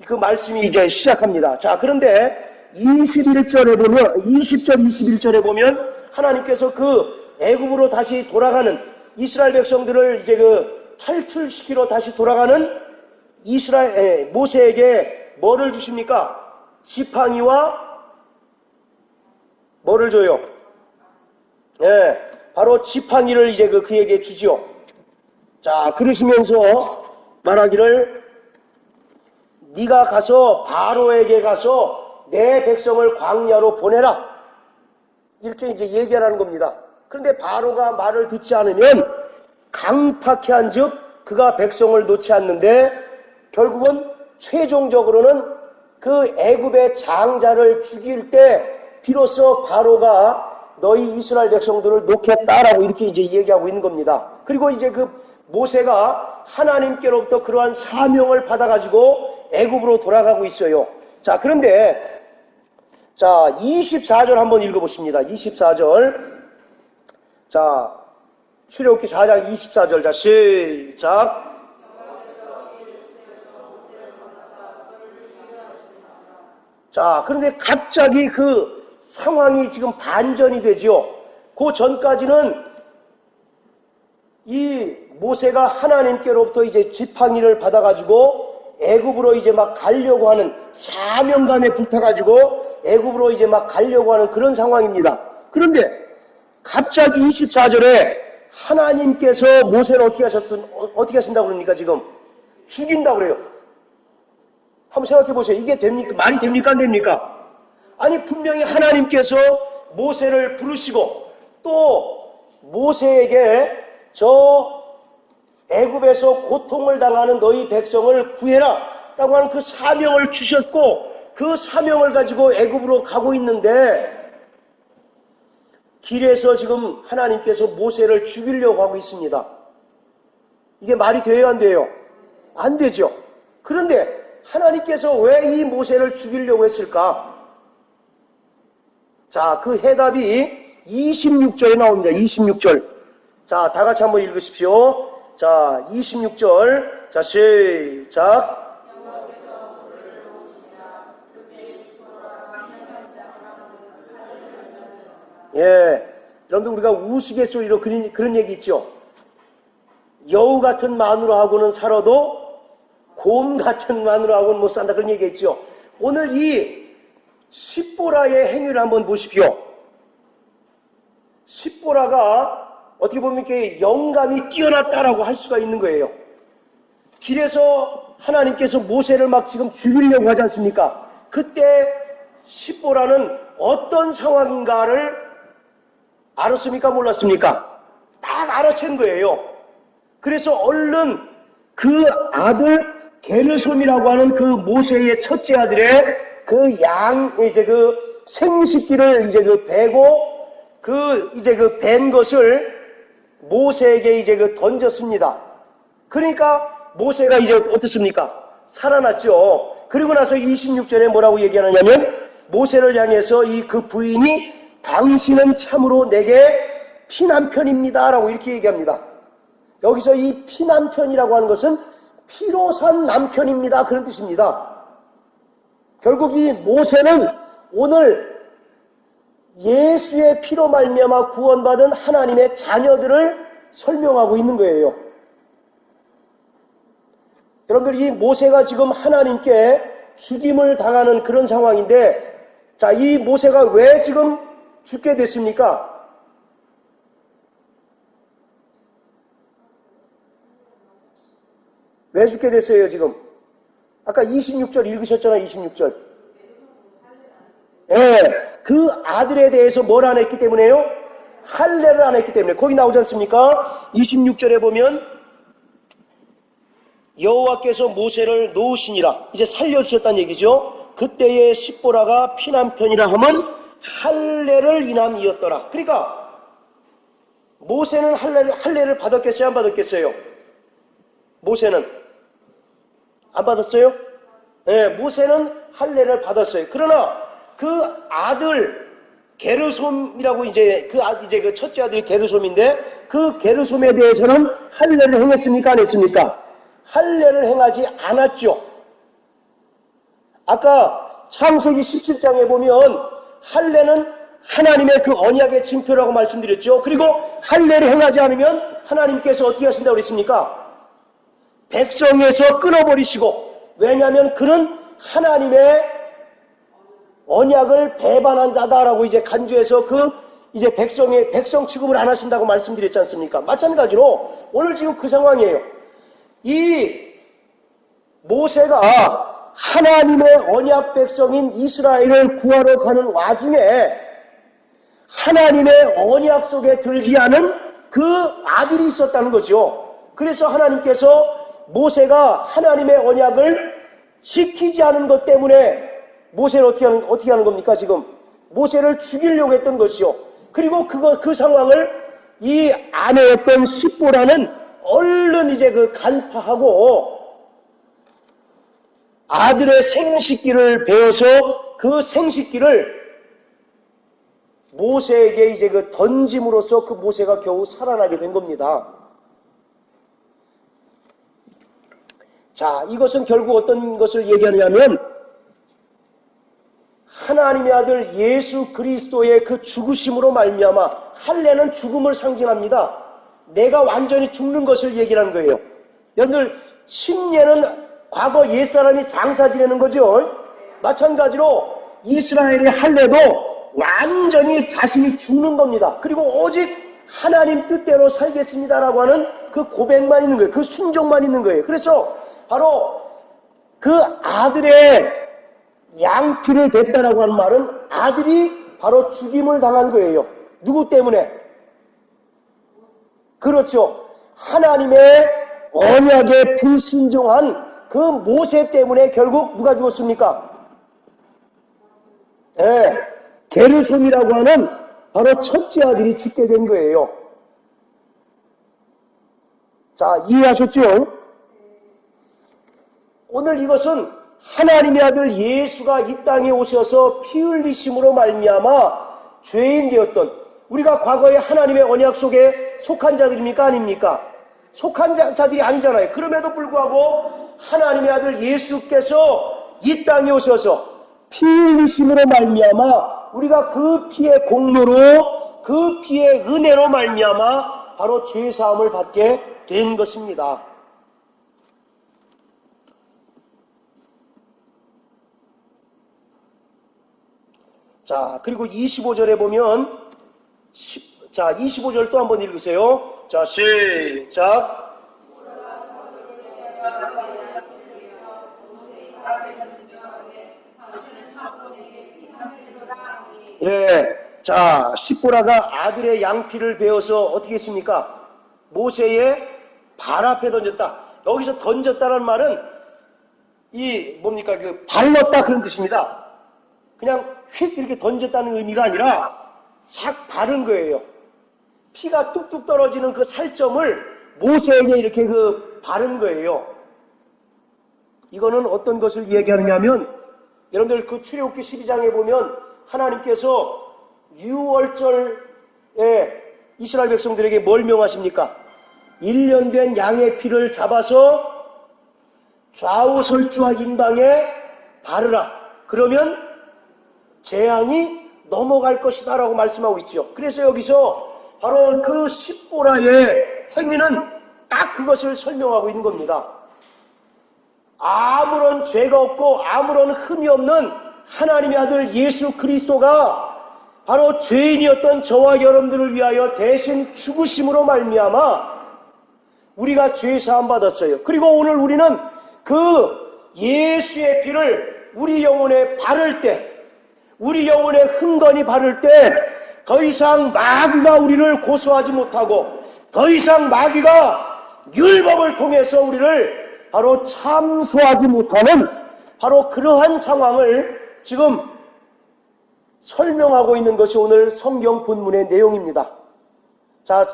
그 말씀이 이제 시작합니다. 자, 그런데 20절, 21절에 보면 하나님께서 그 애굽으로 다시 돌아가는 이스라엘 백성들을 이제 그 탈출시키러 다시 돌아가는 모세에게 뭐를 주십니까? 지팡이와 뭐를 줘요? 예, 바로 지팡이를 이제 그에게 주지요. 자, 그러시면서 말하기를 네가 가서 바로에게 가서 내 백성을 광야로 보내라. 이렇게 이제 얘기하라는 겁니다. 그런데 바로가 말을 듣지 않으면 강팍해 한즉 그가 백성을 놓지 않는데 결국은 최종적으로는 그 애굽의 장자를 죽일 때 비로소 바로가 너희 이스라엘 백성들을 놓겠다라고 이렇게 이제 얘기하고 있는 겁니다. 그리고 이제 그 모세가 하나님께로부터 그러한 사명을 받아가지고 애굽으로 돌아가고 있어요. 자, 그런데 자 24절 한번 읽어보십니다. 24절. 자, 출애굽기 4장 24절. 자, 시작. 자, 그런데 갑자기 그 상황이 지금 반전이 되지요. 그 전까지는 이 모세가 하나님께로부터 이제 지팡이를 받아가지고 애굽으로 이제 막 가려고 하는 사명감에 불타가지고 애굽으로 이제 막 가려고 하는 그런 상황입니다. 그런데 갑자기 24절에 하나님께서 모세를 어떻게 하신다고 그럽니까? 지금 죽인다고 그래요. 한번 생각해 보세요. 이게 됩니까? 말이 됩니까? 안 됩니까? 아니, 분명히 하나님께서 모세를 부르시고 또 모세에게 저 애굽에서 고통을 당하는 너희 백성을 구해라 라고 하는 그 사명을 주셨고 그 사명을 가지고 애굽으로 가고 있는데 길에서 지금 하나님께서 모세를 죽이려고 하고 있습니다. 이게 말이 돼요? 안 돼요? 안 되죠. 그런데 하나님께서 왜 이 모세를 죽이려고 했을까? 자, 그 해답이 26절에 나옵니다. 26절. 자, 다 같이 한번 읽으십시오. 자, 26절. 자, 시작. 예. 여러분들 우리가 우스갯소리로 그런 얘기 있죠. 여우 같은 마누라하고는 살아도 곰 같은 마누라하고는 못 산다. 그런 얘기 있죠. 오늘 이 십보라의 행위를 한번 보십시오. 십보라가 어떻게 보면 이렇게 영감이 뛰어났다라고 할 수가 있는 거예요. 길에서 하나님께서 모세를 막 지금 죽이려고 하지 않습니까? 그때 십보라는 어떤 상황인가를 알았습니까? 몰랐습니까? 딱 알아챈 거예요. 그래서 얼른 그 아들 게르솜이라고 하는 그 모세의 첫째 아들의 그 이제 그 생식기를 이제 그 베고 이제 그 벤 것을 모세에게 이제 그 던졌습니다. 그러니까 모세가 이제 어떻습니까? 살아났죠. 그리고 나서 26절에 뭐라고 얘기하느냐면 모세를 향해서 그 부인이 당신은 참으로 내게 피남편입니다 라고 이렇게 얘기합니다. 여기서 이 피남편이라고 하는 것은 피로 산 남편입니다. 그런 뜻입니다. 결국 이 모세는 오늘 예수의 피로 말미암아 구원받은 하나님의 자녀들을 설명하고 있는 거예요. 여러분들 이 모세가 지금 하나님께 죽임을 당하는 그런 상황인데 자, 이 모세가 왜 지금 죽게 됐습니까? 왜 죽게 됐어요, 지금? 아까 26절 읽으셨잖아요, 26절. 예, 그 아들에 대해서 뭘 안 했기 때문에요? 할례를 안 했기 때문에. 거기 나오지 않습니까? 26절에 보면 여호와께서 모세를 놓으시니라. 이제 살려주셨다는 얘기죠. 그때의 십보라가 피남편이라 하면 할례를 인함이었더라. 그러니까 모세는 할례를 받았겠어요? 안 받았겠어요? 모세는 안 받았어요? 네, 모세는 할례를 받았어요. 그러나 그 아들 게르솜이라고 이제 그 첫째 아들이 게르솜인데 그 게르솜에 대해서는 할례를 행했습니까? 안 했습니까? 할례를 행하지 않았죠. 아까 창세기 17장에 보면 할례는 하나님의 그 언약의 징표라고 말씀드렸죠. 그리고 할례를 행하지 않으면 하나님께서 어떻게 하신다고 그랬습니까? 백성에서 끊어버리시고, 왜냐하면 그는 하나님의 언약을 배반한 자다라고 이제 간주해서 이제 백성 취급을 안 하신다고 말씀드렸지 않습니까? 마찬가지로 오늘 지금 그 상황이에요. 이 모세가 하나님의 언약 백성인 이스라엘을 구하러 가는 와중에 하나님의 언약 속에 들지 않은 그 아들이 있었다는 거죠. 그래서 하나님께서 모세가 하나님의 언약을 지키지 않은 것 때문에 모세를 어떻게 하는 겁니까? 지금 모세를 죽이려고 했던 것이요. 그리고 그 상황을 이 아내였던 십보라는 얼른 이제 간파하고 아들의 생식기를 베어서 그 생식기를 모세에게 이제 던짐으로써 그 모세가 겨우 살아나게 된 겁니다. 자, 이것은 결국 어떤 것을 얘기하냐면 하나님의 아들 예수 그리스도의 그 죽으심으로 말미암아, 할례는 죽음을 상징합니다. 내가 완전히 죽는 것을 얘기하는 거예요. 여러분들, 침례는 과거 옛사람이 장사 지내는 거죠. 마찬가지로 이스라엘의 할례도 완전히 자신이 죽는 겁니다. 그리고 오직 하나님 뜻대로 살겠습니다라고 하는 그 고백만 있는 거예요. 그 순종만 있는 거예요. 그래서 바로 그 아들의 양피를 뱉다라고 하는 말은 아들이 바로 죽임을 당한 거예요. 누구 때문에? 그렇죠. 하나님의 언약에 불순종한 그 모세 때문에 결국 누가 죽었습니까? 네, 게르솜이라고 하는 바로 첫째 아들이 죽게 된 거예요. 자, 이해하셨죠? 오늘 이것은 하나님의 아들 예수가 이 땅에 오셔서 피 흘리심으로 말미암아 죄인 되었던, 우리가 과거에 하나님의 언약 속에 속한 자들입니까? 아닙니까? 속한 자들이 아니잖아요. 그럼에도 불구하고 하나님의 아들 예수께서 이 땅에 오셔서 피 흘리심으로 말미암아 우리가 그 피의 공로로, 그 피의 은혜로 말미암아 바로 죄 사함을 받게 된 것입니다. 자, 그리고 25절에 보면 25절 또 한번 읽으세요. 자, 시작. 예, 자, 십보라가 아들의 양피를 베어서 어떻게 했습니까? 모세의 발 앞에 던졌다. 여기서 던졌다는 말은 뭡니까? 발랐다 그런 뜻입니다. 그냥 휙 이렇게 던졌다는 의미가 아니라 싹 바른 거예요. 피가 뚝뚝 떨어지는 그 살점을 모세에게 이렇게 바른 거예요. 이거는 어떤 것을 얘기하느냐면, 여러분들 그 출애굽기 12장에 보면 하나님께서 유월절에 이스라엘 백성들에게 뭘 명하십니까? 1년 된 양의 피를 잡아서 좌우설주와 인방에 바르라. 그러면 재앙이 넘어갈 것이다 라고 말씀하고 있죠. 그래서 여기서 바로 그 십보라의 행위는 딱 그것을 설명하고 있는 겁니다. 아무런 죄가 없고 아무런 흠이 없는 하나님의 아들 예수 그리스도가 바로 죄인이었던 저와 여러분들을 위하여 대신 죽으심으로 말미암아 우리가 죄 사함 받았어요. 그리고 오늘 우리는 그 예수의 피를 우리 영혼에 바를 때, 우리 영혼에 흥건히 바를 때 더 이상 마귀가 우리를 고소하지 못하고, 더 이상 마귀가 율법을 통해서 우리를 바로 참소하지 못하는 바로 그러한 상황을 지금 설명하고 있는 것이 오늘 성경 본문의 내용입니다. 자,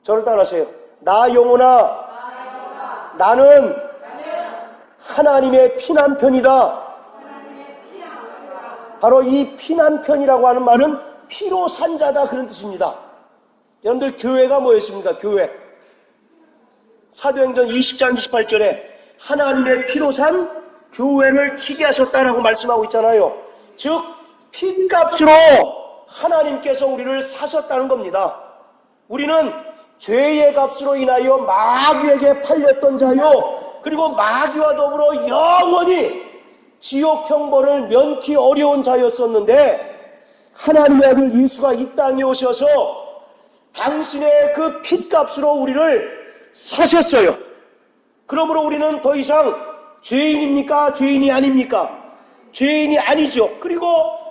저를 따라하세요. 나 영혼아, 나는 하나님의 피난편이다. 바로 이 피난편이라고 하는 말은 피로 산 자다 그런 뜻입니다. 여러분들 교회가 뭐였습니까? 교회. 사도행전 20장 28절에 하나님의 피로 산 교회를 치게 하셨다라고 말씀하고 있잖아요. 즉 피값으로 하나님께서 우리를 사셨다는 겁니다. 우리는 죄의 값으로 인하여 마귀에게 팔렸던 자요, 그리고 마귀와 더불어 영원히 지옥 형벌을 면키 어려운 자였었는데 하나님의 아들 예수가 이 땅에 오셔서 당신의 그 핏값으로 우리를 사셨어요. 그러므로 우리는 더 이상 죄인입니까? 죄인이 아닙니까? 죄인이 아니죠. 그리고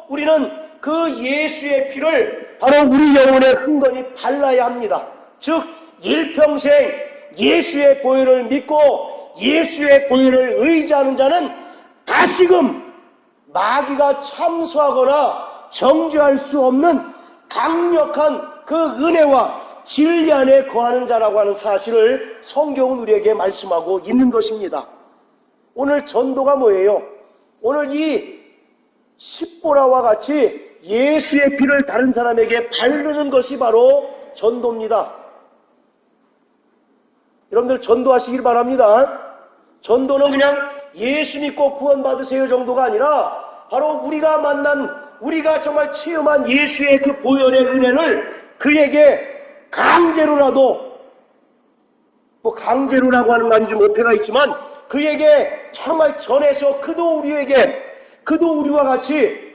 우리는 그 예수의 피를 바로 우리 영혼에 흥건히 발라야 합니다. 즉 일평생 예수의 보혈을 믿고 예수의 보혈을 의지하는 자는 다시금 마귀가 참수하거나 정죄할 수 없는 강력한 그 은혜와 진리 안에 거하는 자라고 하는 사실을 성경은 우리에게 말씀하고 있는 것입니다. 오늘 전도가 뭐예요? 오늘 이 십보라와 같이 예수의 피를 다른 사람에게 바르는 것이 바로 전도입니다. 여러분들 전도하시길 바랍니다. 전도는 그냥 예수 믿고 구원받으세요 정도가 아니라 바로 우리가 만난, 우리가 정말 체험한 예수의 그 보혈의 은혜를 그에게 강제로라도, 뭐 강제로라고 하는 말이 좀 어폐가 있지만 그에게 정말 전해서 그도 우리와 같이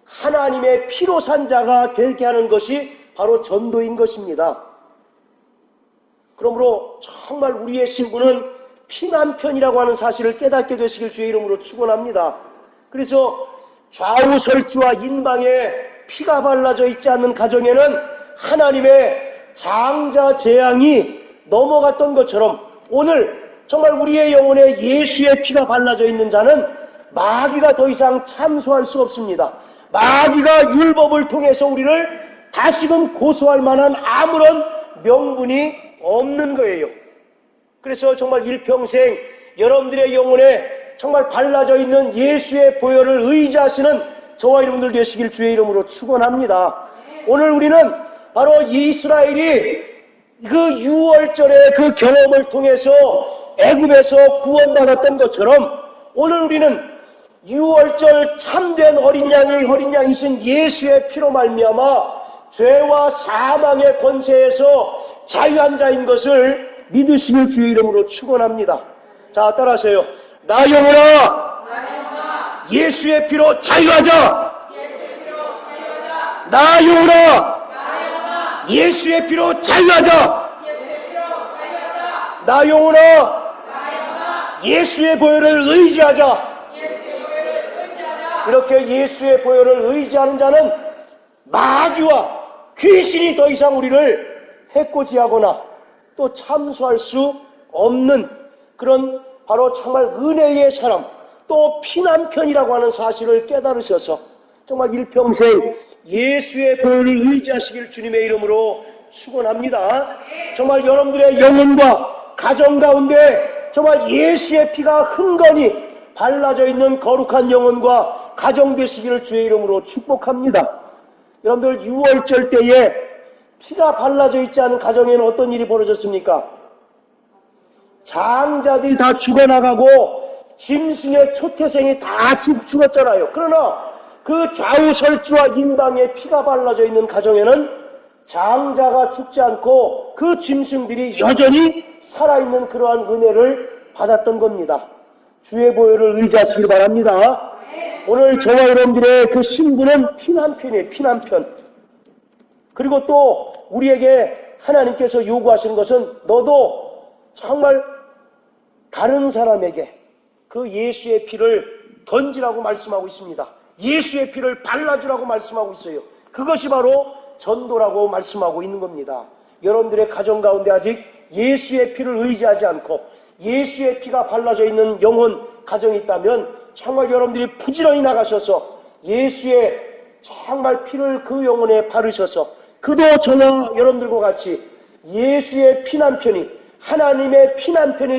하나님의 피로 산 자가 되게 하는 것이 바로 전도인 것입니다. 그러므로 정말 우리의 신분은 피난편이라고 하는 사실을 깨닫게 되시길 주의 이름으로 축원합니다. 그래서 좌우설주와 인방에 피가 발라져 있지 않는 가정에는 하나님의 장자 재앙이 넘어갔던 것처럼 오늘 정말 우리의 영혼에 예수의 피가 발라져 있는 자는 마귀가 더 이상 참소할 수 없습니다. 마귀가 율법을 통해서 우리를 다시금 고소할 만한 아무런 명분이 없는 거예요. 그래서 정말 일평생 여러분들의 영혼에 정말 발라져 있는 예수의 보혈을 의지하시는 저와 여러분들 되시길 주의 이름으로 축원합니다. 오늘 우리는 바로 이스라엘이 그 6월절의 그 경험을 통해서 애굽에서 구원받았던 것처럼 오늘 우리는 6월절 참된 어린 양이신 예수의 피로 말미암아 죄와 사망의 권세에서 자유한 자인 것을 믿으시길 주의 이름으로 축원합니다. 자, 따라하세요. 나 영혼아, 예수의 피로 자유하자. 나 영혼아, 예수의 피로 자유하자. 나 영혼아, 예수의 보혈을 의지하자. 이렇게 예수의 보혈을 의지하는 자는 마귀와 귀신이 더 이상 우리를 해코지하거나 또 참수할 수 없는 그런 바로 정말 은혜의 사람, 또 피난편이라고 하는 사실을 깨달으셔서 정말 일평생 예수의 보혈을 의지하시길 주님의 이름으로 축원합니다. 정말 여러분들의 영혼과 가정 가운데 정말 예수의 피가 흥건히 발라져 있는 거룩한 영혼과 가정 되시기를 주의 이름으로 축복합니다. 여러분들 6월절 때에 피가 발라져 있지 않은 가정에는 어떤 일이 벌어졌습니까? 장자들이 다 죽어나가고 짐승의 초태생이 다 죽었잖아요. 그러나 그 좌우설주와 인방에 피가 발라져 있는 가정에는 장자가 죽지 않고 그 짐승들이 여전히 살아있는 그러한 은혜를 받았던 겁니다. 주의 보혈을 의지하시길 바랍니다. 오늘 저와 여러분들의 그 신분은 피난편이에요. 피난편. 그리고 또 우리에게 하나님께서 요구하시는 것은 너도 정말 다른 사람에게 그 예수의 피를 던지라고 말씀하고 있습니다. 예수의 피를 발라주라고 말씀하고 있어요. 그것이 바로 전도라고 말씀하고 있는 겁니다. 여러분들의 가정 가운데 아직 예수의 피를 의지하지 않고 예수의 피가 발라져 있는 영혼 가정이 있다면 정말 여러분들이 부지런히 나가셔서 예수의 정말 피를 그 영혼에 바르셔서 그도 저와 여러분들과 같이 예수의 피난편이 하나님의 피난편이